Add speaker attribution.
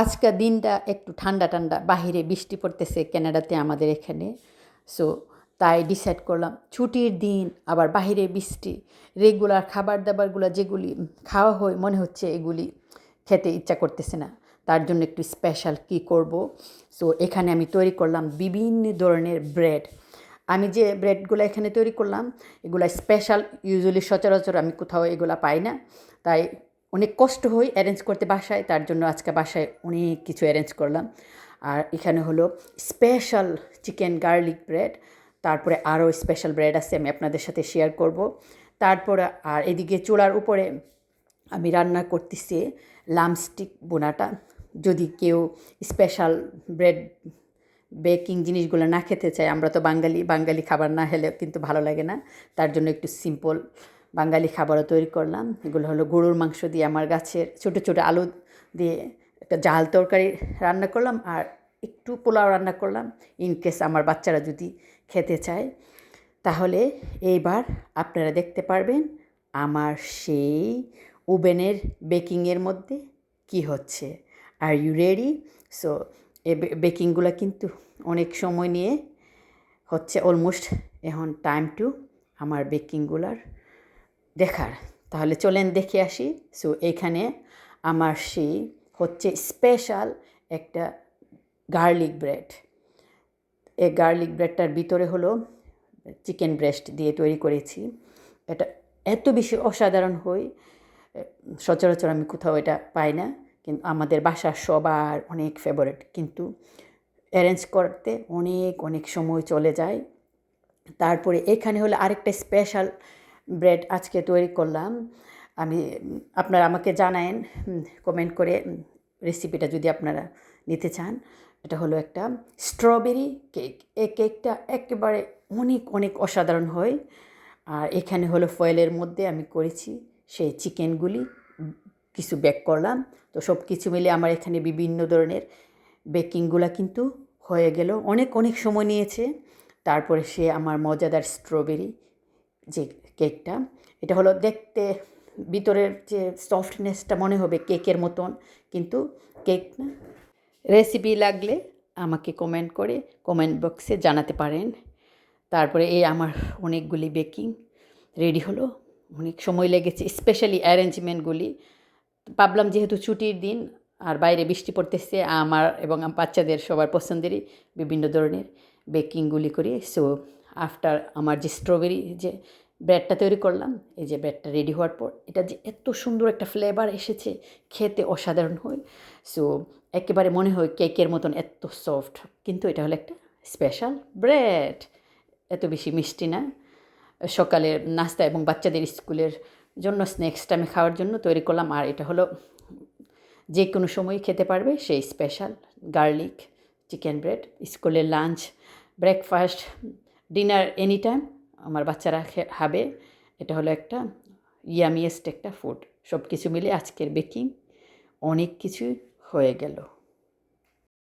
Speaker 1: আজকের দিনটা একটু ঠান্ডা ঠান্ডা, বাহিরে বৃষ্টি পড়তেছে কানাডাতে আমাদের এখানে। সো তাই ডিসাইড করলাম ছুটির দিন আবার বাহিরে বৃষ্টি, রেগুলার খাবার দাবারগুলো যেগুলি খাওয়া হয় মনে হচ্ছে এগুলি খেতে ইচ্ছা করতেছে না। তার জন্য একটু স্পেশাল কী করব। সো এখানে আমি তৈরি করলাম বিভিন্ন ধরনের ব্রেড। আমি যে ব্রেডগুলো এখানে তৈরি করলাম এগুলো স্পেশাল, ইউজুয়ালি সচরাচর আমি কোথাও এগুলো পাই না। তাই অনেক কষ্ট হয় অ্যারেঞ্জ করতে বাসায়, তার জন্য আজকে বাসায় অনেক কিছু অ্যারেঞ্জ করলাম। আর এখানে হলো স্পেশাল চিকেন গার্লিক ব্রেড, তারপরে আরও স্পেশাল ব্রেড আছে আমি আপনাদের সাথে শেয়ার করব। তারপরে আর এদিকে চুলার উপরে আমি রান্না করতেছি লামস্টিক বোনাটা। যদি কেউ স্পেশাল ব্রেড বেকিং জিনিসগুলো না খেতে চায়, আমরা তো বাঙালি খাবার না হলে কিন্তু ভালো লাগে না, তার জন্য একটু সিম্পল বাঙালি খাবারও তৈরি করলাম। এগুলো হলো গরুর মাংস দিয়ে আমার গাছের ছোটো ছোটো আলু দিয়ে একটা জাল তরকারি রান্না করলাম, আর একটু পোলাও রান্না করলাম ইনকেস আমার বাচ্চারা যদি খেতে চায়। তাহলে এইবার আপনারা দেখতে পারবেন আমার সেই ওভেনের বেকিংয়ের মধ্যে কি হচ্ছে। Are you ready? সো এই বেকিংগুলো কিন্তু অনেক সময় নিয়ে হচ্ছে, অলমোস্ট এখন টাইম টু আমার বেকিংগুলার দেখার। তাহলে চলেন দেখে আসি। সো এইখানে আমার সেই হচ্ছে স্পেশাল একটা গার্লিক ব্রেড। এই গার্লিক ব্রেডটার ভিতরে হলো চিকেন ব্রেস্ট দিয়ে তৈরি করেছি। এটা এত বেশি অসাধারণ হয়, সচরাচর আমি কোথাও এটা পাই না, কিন্তু আমাদের বাসার সবার অনেক ফেভারিট, কিন্তু অ্যারেঞ্জ করতে অনেক অনেক সময় চলে যায়। তারপরে এখানে হলো আরেকটা স্পেশাল ব্রেড আজকে তৈরি করলাম। আপনারা আমাকে জানায়েন কমেন্ট করে রেসিপিটা যদি আপনারা নিতে চান। এটা হলো একটা স্ট্রবেরি কেক। এই কেকটা একেবারে অনেক অনেক অসাধারণ হয়। আর এখানে হলো ফয়েলের মধ্যে আমি করেছি সেই চিকেনগুলি কিছু বেক করলাম। তো সব কিছু মিলে আমার এখানে বিভিন্ন ধরনের বেকিংগুলো কিন্তু হয়ে গেল, অনেক অনেক সময় নিয়েছে। তারপরে সে আমার মজাদার স্ট্রবেরি যে কেকটা, এটা হলো দেখতে ভিতরের যে সফটনেসটা মনে হবে কেকের মতন, কিন্তু কেক না। রেসিপি লাগলে আমাকে কমেন্ট বক্সে জানাতে পারেন। তারপরে এই আমার অনেকগুলি বেকিং রেডি হলো, অনেক সময় লেগেছে স্পেশালি অ্যারেঞ্জমেন্টগুলি। ভাবলাম যেহেতু ছুটির দিন আর বাইরে বৃষ্টি পড়তেছে, আমার এবং আমার বাচ্চাদের সবার পছন্দেরই বিভিন্ন ধরনের বেকিংগুলি করি। সো আফটার আমার যে স্ট্রবেরি যে ব্রেডটা তৈরি করলাম, এই যে ব্রেডটা রেডি হওয়ার পর এটা যে এত সুন্দর একটা ফ্লেভার এসেছে, খেতে অসাধারণ হয়। সো একেবারে মনে হয় কেকের মতন এত সফট, কিন্তু এটা হলো একটা স্পেশাল ব্রেড, এত বেশি মিষ্টি না। সকালের নাস্তা এবং বাচ্চাদের স্কুলের জন্য স্ন্যাক্স টাইমে খাওয়ার জন্য তৈরি করলাম। আর এটা হলো যে কোনো সময় খেতে পারবে সেই স্পেশাল গার্লিক চিকেন ব্রেড। স্কুলের lunch, breakfast, dinner any time আমার বাচ্চারা খাবে। এটা হলো একটা ইয়ামিয়েস্ট একটা ফুড। সব কিছু মিলে আজকের বেকিং অনেক কিছুই হয়ে গেল।